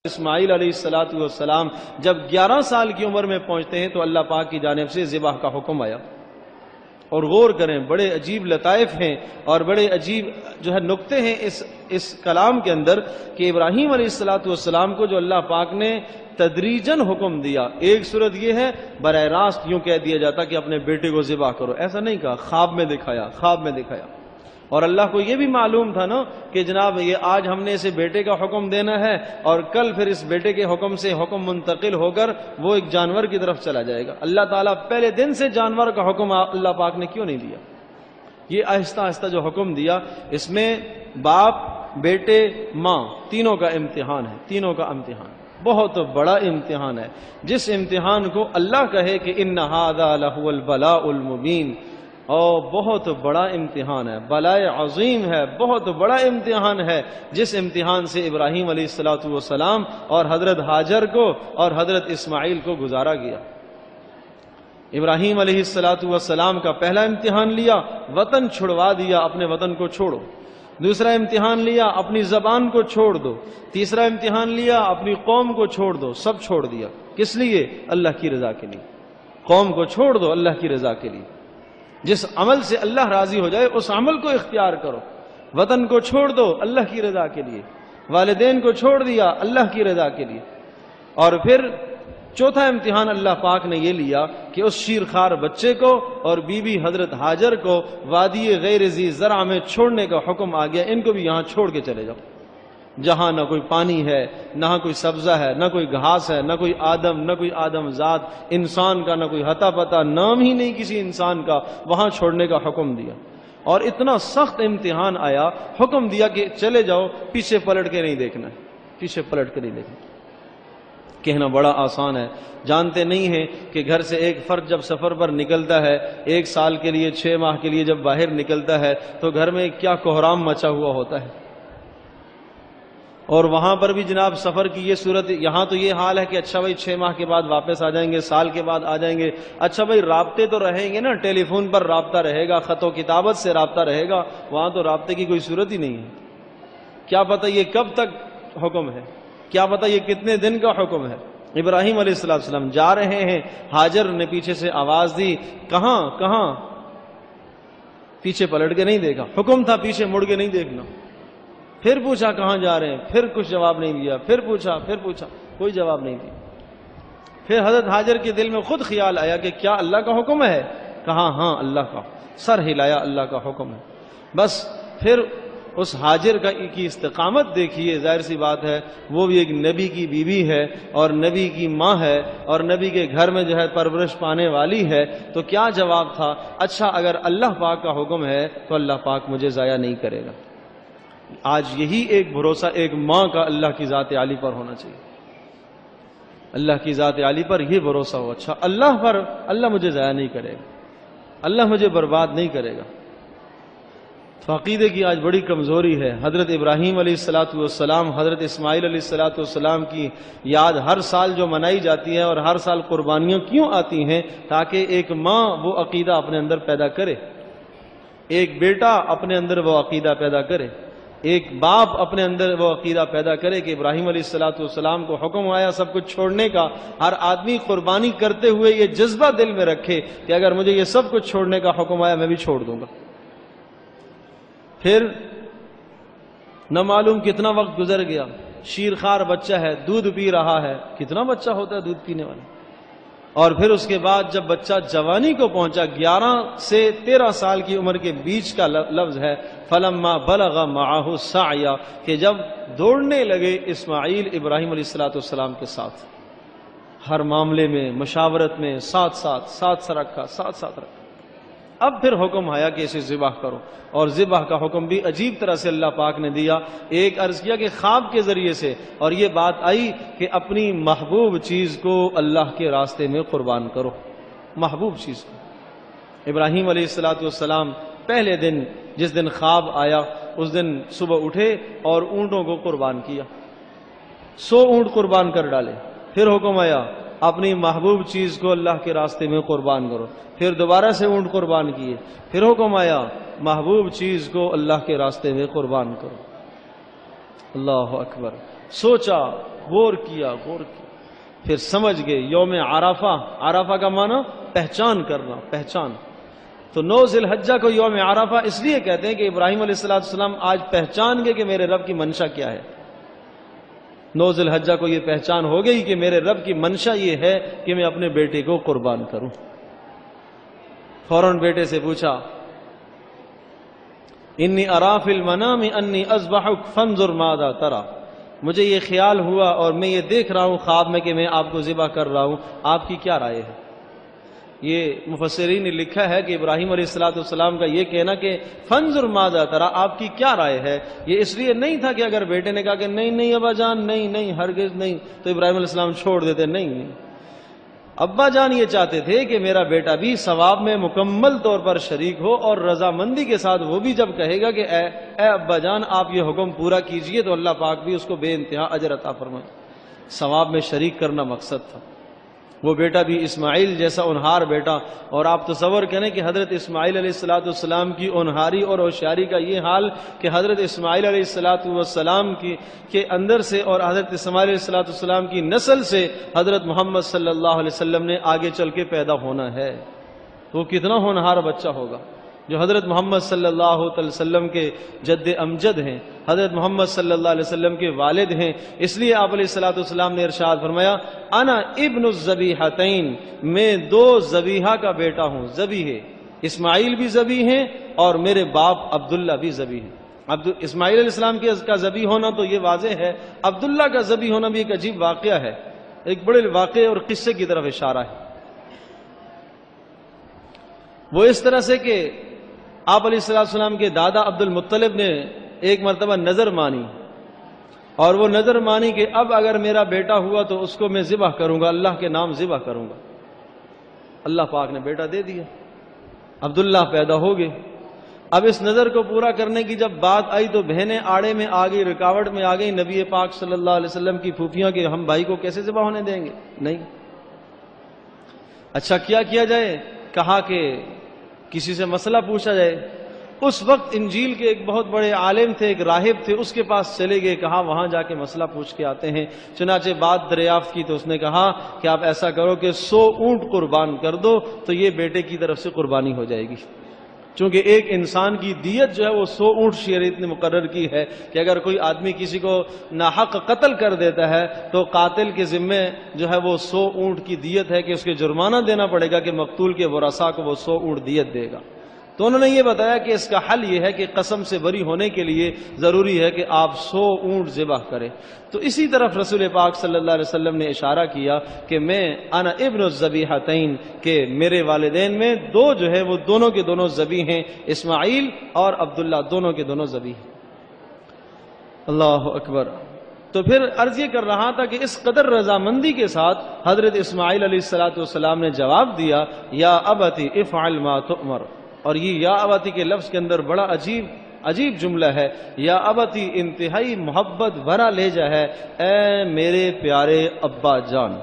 اسماعیل علیہ السلام جب 11 سال کی عمر میں پہنچتے ہیں تو اللہ پاک کی جانب سے ذبح کا حکم آیا. اور غور کریں، بڑے عجیب لطائف ہیں اور بڑے عجیب جو ہے نکتے ہیں اس کلام کے اندر کہ ابراہیم علیہ السلام کو جو اللہ پاک نے تدریجن حکم دیا. ایک صورت یہ ہے براہ راست یوں کہہ دیا جاتا کہ اپنے بیٹے کو ذبح کرو، ایسا نہیں کہا، خواب میں دکھایا. اور اللہ کو یہ بھی معلوم تھا نا کہ جناب یہ آج ہم نے اسے بیٹے کا حکم دینا ہے اور کل پھر اس بیٹے کے حکم سے حکم منتقل ہو کر وہ ایک جانور کی طرف چلا جائے گا. اللہ تعالیٰ پہلے دن سے جانور کا حکم اللہ پاک نے کیوں نہیں دیا؟ یہ آہستہ آہستہ جو حکم دیا اس میں باپ، بیٹے، ماں تینوں کا امتحان ہے. بہت بڑا امتحان ہے، جس امتحان کو اللہ کہے کہ ان ھذا لہو البلاء المبین، اور بہت بڑا امتحان ہے، بلائے عظیم ہے، بہت بڑا امتحان ہے، جس امتحان سے ابراہیم علیہ السلام اور حضرت ہاجر کو اور حضرت اسماعیل کو گزارا گیا. ابراہیم علیہ السلام کا پہلا امتحان لیا، وطن چھڑوا دیا، اپنے وطن کو چھوڑو. دوسرا امتحان لیا، اپنی زبان کو چھوڑ دو. تیسرا امتحان لیا، اپنی قوم کو چھوڑ دو. سب چھوڑ دیا، کس لیے؟ اللہ کی رضا کے لیے. قوم کو چھوڑ دو اللہ کی رضا کے لیے. جس عمل سے اللہ راضی ہو جائے اس عمل کو اختیار کرو. وطن کو چھوڑ دو اللہ کی رضا کے لیے. والدین کو چھوڑ دیا اللہ کی رضا کے لیے. اور پھر چوتھا امتحان اللہ پاک نے یہ لیا کہ اس شیرخوار بچے کو اور بی بی حضرت ہاجر کو وادی غیر ذی زرع میں چھوڑنے کا حکم آ گیا. ان کو بھی یہاں چھوڑ کے چلے جاؤ، جہاں نہ کوئی پانی ہے، نہ کوئی سبزہ ہے، نہ کوئی گھاس ہے، نہ کوئی آدم ذات، انسان کا نہ کوئی حتا پتہ، نام ہی نہیں کسی انسان کا، وہاں چھوڑنے کا حکم دیا. اور اتنا سخت امتحان آیا، حکم دیا کہ چلے جاؤ، پیچھے پلٹ کے نہیں دیکھنا. کہنا بڑا آسان ہے، جانتے نہیں ہیں کہ گھر سے ایک فرد جب سفر پر نکلتا ہے، 1 سال کے لیے 6 ماہ کے لیے جب باہر نکلتا ہے تو گھر میں کیا کوہرام مچا ہوا ہوتا ہے. اور وہاں پر بھی جناب سفر کی یہ صورت، یہاں تو یہ حال ہے کہ اچھا بھائی 6 ماہ کے بعد واپس آ جائیں گے، سال کے بعد آ جائیں گے. اچھا بھائی رابطے تو رہیں گے نا، ٹیلی فون پر رابطہ رہے گا، خط و کتابت سے رابطہ رہے گا. وہاں تو رابطے کی کوئی صورت ہی نہیں ہے. کیا پتہ یہ کب تک حکم ہے، کیا پتہ یہ کتنے دن کا حکم ہے. ابراہیم علیہ السلام جا رہے ہیں، ہاجر نے پیچھے سے آواز دی، کہاں؟ پیچھے پلٹ کے نہیں دیکھا. حکم تھا پیچھے مڑ کے نہیں دیکھنا. پھر پوچھا کہاں جا رہے ہیں، پھر کچھ جواب نہیں دیا. پھر پوچھا کوئی جواب نہیں دیا. پھر حضرت ہاجر کے دل میں خود خیال آیا کہ کیا اللہ کا حکم ہے؟ کہا ہاں اللہ کا. سر ہلایا، اللہ کا حکم ہے. بس پھر اس ہاجر کی استقامت دیکھیے. ظاہر سی بات ہے وہ بھی ایک نبی کی بیوی ہے اور نبی کی ماں ہے اور نبی کے گھر میں جو ہے پرورش پانے والی ہے. تو کیا جواب تھا؟ اچھا اگر اللہ پاک کا حکم ہے تو اللہ پاک مجھے ضائع نہیں کرے گا. آج یہی ایک بھروسہ ایک ماں کا اللہ کی ذات عالی پر ہونا چاہیے. اللہ کی ذات عالی پر یہ بھروسہ ہو، اچھا اللہ مجھے ضائع نہیں کرے گا، اللہ مجھے برباد نہیں کرے گا. تو عقیدے کی آج بڑی کمزوری ہے. حضرت ابراہیم علیہ السلام، حضرت اسماعیل علیہ السلام کی یاد ہر سال جو منائی جاتی ہے اور ہر سال قربانیاں کیوں آتی ہیں؟ تاکہ ایک ماں وہ عقیدہ اپنے اندر پیدا کرے، ایک بیٹا اپنے اندر وہ عقیدہ پیدا کرے، ایک باپ اپنے اندر وہ عقیدہ پیدا کرے کہ ابراہیم علیہ السلام کو حکم آیا سب کچھ چھوڑنے کا. ہر آدمی قربانی کرتے ہوئے یہ جذبہ دل میں رکھے کہ اگر مجھے یہ سب کچھ چھوڑنے کا حکم آیا میں بھی چھوڑ دوں گا. پھر نہ معلوم کتنا وقت گزر گیا، شیرخوار بچہ ہے، دودھ پی رہا ہے. کتنا بچہ ہوتا ہے دودھ پینے والا؟ اور پھر اس کے بعد جب بچہ جوانی کو پہنچا، 11 سے 13 سال کی عمر کے بیچ کا لفظ ہے، فلما بلغ معه السعی، کہ جب دوڑنے لگے اسماعیل ابراہیم علیہ السلام کے ساتھ، ہر معاملے میں مشاورت میں ساتھ رکھا. اب پھر حکم آیا کہ اسے ذبح کرو. اور ذبح کا حکم بھی عجیب طرح سے اللہ پاک نے دیا. ایک عرض کیا کہ خواب کے ذریعے سے، اور یہ بات آئی کہ اپنی محبوب چیز کو اللہ کے راستے میں قربان کرو. محبوب چیز کو. ابراہیم علیہ السلام پہلے دن جس دن خواب آیا اس دن صبح اٹھے اور اونٹوں کو قربان کیا. 100 اونٹ قربان کر ڈالے. پھر حکم آیا اپنی محبوب چیز کو اللہ کے راستے میں قربان کرو. پھر دوبارہ سے اونٹ قربان کیے. پھر حکم آیا محبوب چیز کو اللہ کے راستے میں قربان کرو. اللہ اکبر. سوچا غور کیا پھر سمجھ گئے یوم عرفہ، عرفہ کا معنی پہچان کرنا، پہچان. تو 9 ذی الحجہ کو یوم عرفہ اس لیے کہتے ہیں کہ ابراہیم علیہ السلام آج پہچان گئے کہ میرے رب کی منشا کیا ہے. 9 ذی الحجہ کو یہ پہچان ہو گئی کہ میرے رب کی منشا یہ ہے کہ میں اپنے بیٹے کو قربان کروں. فوراً بیٹے سے پوچھا انی ارا فی المنام انی اذبحک فانظر ماذا ترى، مجھے یہ خیال ہوا اور میں یہ دیکھ رہا ہوں خواب میں کہ میں آپ کو ذبح کر رہا ہوں، آپ کی کیا رائے ہے؟ یہ مفسرین نے لکھا ہے کہ ابراہیم علیہ السلام کا یہ کہنا کہ فانظر ماذا ترى، آپ کی کیا رائے ہے، یہ اس لیے نہیں تھا کہ اگر بیٹے نے کہا کہ نہیں ابا جان نہیں ہرگز نہیں، تو ابراہیم علیہ السلام چھوڑ دیتے. نہیں، ابا جان یہ چاہتے تھے کہ میرا بیٹا بھی ثواب میں مکمل طور پر شریک ہو، اور رضامندی کے ساتھ وہ بھی جب کہے گا کہ اے ابا جان آپ یہ حکم پورا کیجئے، تو اللہ پاک بھی اس کو بے انتہا اجر عطا فرمائے. ثواب میں شریک کرنا مقصد تھا. وہ بیٹا بھی اسماعیل جیسا اونہار بیٹا، اور آپ تصور کریں کہ حضرت اسماعیل علیہ السلام کی اونہاری اور ہوشیاری کا یہ حال کہ حضرت اسماعیل علیہ السلام کے اندر سے اور حضرت اسماعیل علیہ السلام کی نسل سے حضرت محمد صلی اللہ علیہ وسلم نے آگے چل کے پیدا ہونا ہے. تو وہ کتنا ہونہار بچہ ہوگا جو حضرت محمد صلی اللہ علیہ وسلم کے جد امجد ہیں، حضرت محمد صلی اللہ علیہ وسلم کے والد ہیں. اس لیے آپ علیہ السلام نے ارشاد فرمایا انا ابن الذبیحتین، میں 2 ذبیحہ کا بیٹا ہوں. ذبیح اسماعیل بھی ذبیح ہیں اور میرے باپ عبداللہ بھی ذبیح ہیں. اسماعیل علیہ السلام کا ذبیح ہونا تو یہ واضح ہے، عبداللہ کا ذبیح ہونا بھی ایک عجیب واقعہ ہے، ایک بڑے واقعے اور قصے کی طرف اشارہ ہے. وہ اس طرح سے کہ آپ علیہ السلام کے دادا عبد المطلب نے ایک مرتبہ نظر مانی، اور وہ نظر مانی کہ اب اگر میرا بیٹا ہوا تو اس کو میں ذبح کروں گا، اللہ کے نام ذبح کروں گا. اللہ پاک نے بیٹا دے دیا، عبداللہ پیدا ہو گئے. اب اس نظر کو پورا کرنے کی جب بات آئی تو بہنیں آڑے میں آ گئی، رکاوٹ میں آ گئی. نبی پاک صلی اللہ علیہ وسلم کی پھوپھیاں کہ ہم بھائی کو کیسے ذبح ہونے دیں گے؟ نہیں. اچھا کیا جائے؟ کہا کہ کسی سے مسئلہ پوچھا جائے. اس وقت انجیل کے ایک بہت بڑے عالم تھے، ایک راہب تھے، اس کے پاس چلے گئے. کہا وہاں جا کے مسئلہ پوچھ کے آتے ہیں. چنانچہ بات دریافت کی تو اس نے کہا کہ آپ ایسا کرو کہ 100 اونٹ قربان کر دو تو یہ بیٹے کی طرف سے قربانی ہو جائے گی. چونکہ ایک انسان کی دیت جو ہے وہ 100 اونٹ شریعت نے مقرر کی ہے کہ اگر کوئی آدمی کسی کو ناحق قتل کر دیتا ہے تو قاتل کے ذمے جو ہے وہ 100 اونٹ کی دیت ہے کہ اس کے جرمانہ دینا پڑے گا کہ مقتول کے ورثاء کو وہ 100 اونٹ دیت دے گا. تو انہوں نے یہ بتایا کہ اس کا حل یہ ہے کہ قسم سے بری ہونے کے لیے ضروری ہے کہ آپ 100 اونٹ ذبح کریں. تو اسی طرف رسول پاک صلی اللہ علیہ وسلم نے اشارہ کیا کہ میں انا ابن الذبیحتین، کہ میرے والدین میں 2 جو ہے وہ دونوں کے دونوں ذبیح ہیں، اسماعیل اور عبداللہ دونوں کے دونوں ذبیح ہیں. اللہ اکبر. تو پھر عرض یہ کر رہا تھا کہ اس قدر رضامندی کے ساتھ حضرت اسماعیل علیہ السلام نے جواب دیا یا ابتی افعل ما تؤمر. اور یہ یا ابتی کے لفظ کے اندر بڑا عجیب جملہ ہے. یا ابتی انتہائی محبت بھرا لہجہ ہے، اے میرے پیارے ابا جان.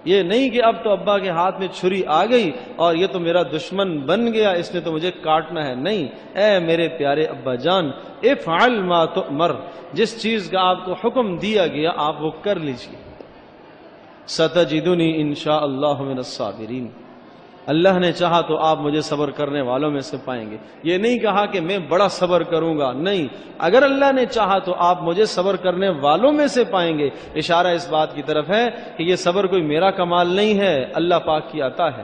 یہ نہیں کہ اب تو ابا کے ہاتھ میں چھری آ گئی اور یہ تو میرا دشمن بن گیا، اس نے تو مجھے کاٹنا ہے. نہیں، اے میرے پیارے ابا جان افعل ما تؤمر، جس چیز کا آپ کو حکم دیا گیا آپ وہ کر لیجیے. ستجدنی انشاء اللہ من الصابرین، اللہ نے چاہا تو آپ مجھے صبر کرنے والوں میں سے پائیں گے. یہ نہیں کہا کہ میں بڑا صبر کروں گا، نہیں، اگر اللہ نے چاہا تو آپ مجھے صبر کرنے والوں میں سے پائیں گے. اشارہ اس بات کی طرف ہے کہ یہ صبر کوئی میرا کمال نہیں ہے، اللہ پاک کی عطا ہے.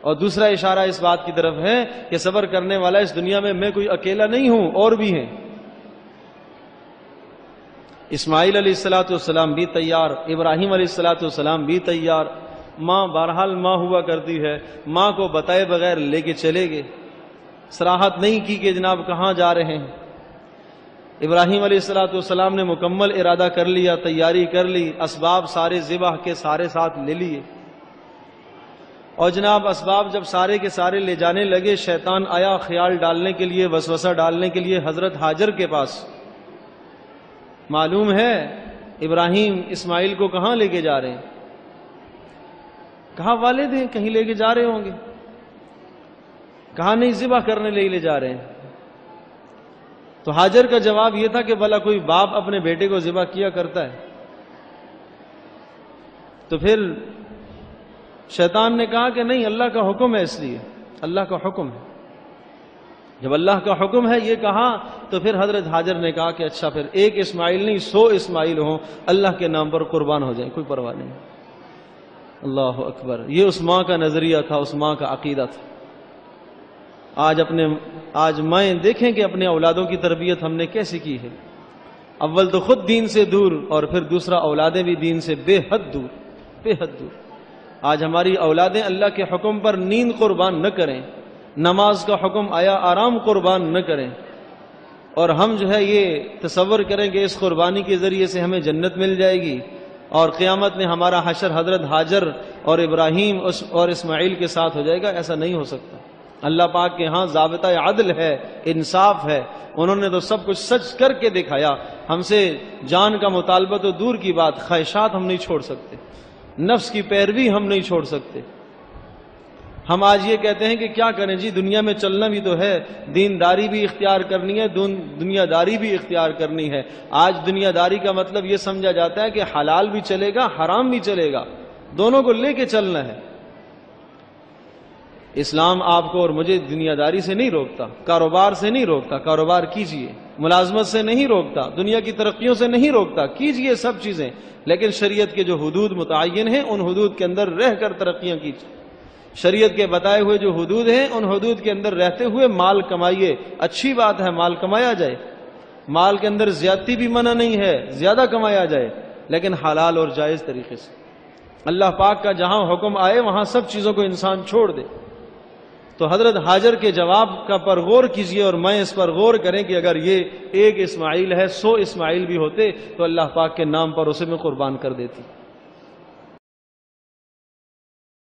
اور دوسرا اشارہ اس بات کی طرف ہے کہ صبر کرنے والا اس دنیا میں کوئی اکیلا نہیں ہوں، اور بھی ہیں. اسماعیل علیہ السلام بھی تیار، ابراہیم علیہ السلام بھی تیار. ماں بہرحال ماں ہوا کرتی ہے، ماں کو بتائے بغیر لے کے چلے گئے، صراحت نہیں کی کہ جناب کہاں جا رہے ہیں. ابراہیم علیہ السلام نے مکمل ارادہ کر لیا، تیاری کر لی، اسباب سارے ذبح کے سارے ساتھ لے لیے. اور جناب اسباب جب سارے کے سارے لے جانے لگے، شیطان آیا خیال ڈالنے کے لیے، وسوسہ ڈالنے کے لیے حضرت ہاجر کے پاس. معلوم ہے ابراہیم اسماعیل کو کہاں لے کے جا رہے ہیں؟ کہا والد ہیں، کہیں لے کے جا رہے ہوں گے. کہا نہیں، ذبح کرنے لے جا رہے ہیں. تو ہاجر کا جواب یہ تھا کہ بھلا کوئی باپ اپنے بیٹے کو ذبح کیا کرتا ہے؟ تو پھر شیطان نے کہا کہ نہیں، اللہ کا حکم ہے، اس لیے اللہ کا حکم ہے۔ جب اللہ کا حکم ہے یہ کہا تو پھر حضرت ہاجر نے کہا کہ اچھا پھر ایک اسماعیل نہیں 100 اسماعیل ہوں، اللہ کے نام پر قربان ہو جائیں، کوئی پرواہ نہیں۔ اللہ اکبر، یہ اس ماں کا نظریہ تھا، اس ماں کا عقیدہ تھا۔ آج مائیں دیکھیں کہ اپنے اولادوں کی تربیت ہم نے کیسے کی ہے۔ اول تو خود دین سے دور، اور پھر دوسرا اولادیں بھی دین سے بے حد دور، بے حد دور۔ آج ہماری اولادیں اللہ کے حکم پر نیند قربان نہ کریں، نماز کا حکم آیا آرام قربان نہ کریں، اور ہم جو ہے یہ تصور کریں کہ اس قربانی کے ذریعے سے ہمیں جنت مل جائے گی اور قیامت میں ہمارا حشر حضرت ہاجر اور ابراہیم اور اسماعیل کے ساتھ ہو جائے گا۔ ایسا نہیں ہو سکتا۔ اللہ پاک کے ہاں ضابطہ عدل ہے، انصاف ہے، انہوں نے تو سب کچھ سچ کر کے دکھایا۔ ہم سے جان کا مطالبہ تو دور کی بات، خواہشات ہم نہیں چھوڑ سکتے، نفس کی پیروی ہم نہیں چھوڑ سکتے۔ ہم آج یہ کہتے ہیں کہ کیا کریں جی، دنیا میں چلنا بھی تو ہے، دینداری بھی اختیار کرنی ہے، دنیا داری بھی اختیار کرنی ہے۔ آج دنیا داری کا مطلب یہ سمجھا جاتا ہے کہ حلال بھی چلے گا، حرام بھی چلے گا، دونوں کو لے کے چلنا ہے۔ اسلام آپ کو اور مجھے دنیا داری سے نہیں روکتا، کاروبار سے نہیں روکتا، کاروبار کیجئے، ملازمت سے نہیں روکتا، دنیا کی ترقیوں سے نہیں روکتا، کیجئے سب چیزیں، لیکن شریعت کے جو حدود متعین ہیں ان حدود کے اندر رہ کر ترقیاں کیجئے۔ شریعت کے بتائے ہوئے جو حدود ہیں ان حدود کے اندر رہتے ہوئے مال کمائیے۔ اچھی بات ہے، مال کمایا جائے، مال کے اندر زیادتی بھی منع نہیں ہے، زیادہ کمایا جائے، لیکن حلال اور جائز طریقے سے۔ اللہ پاک کا جہاں حکم آئے وہاں سب چیزوں کو انسان چھوڑ دے۔ تو حضرت ہاجر کے جواب کا پر غور کیجئے، اور میں اس پر غور کریں کہ اگر یہ ایک اسماعیل ہے 100 اسماعیل بھی ہوتے تو اللہ پاک کے نام پر اسے میں قربان کر دیتی۔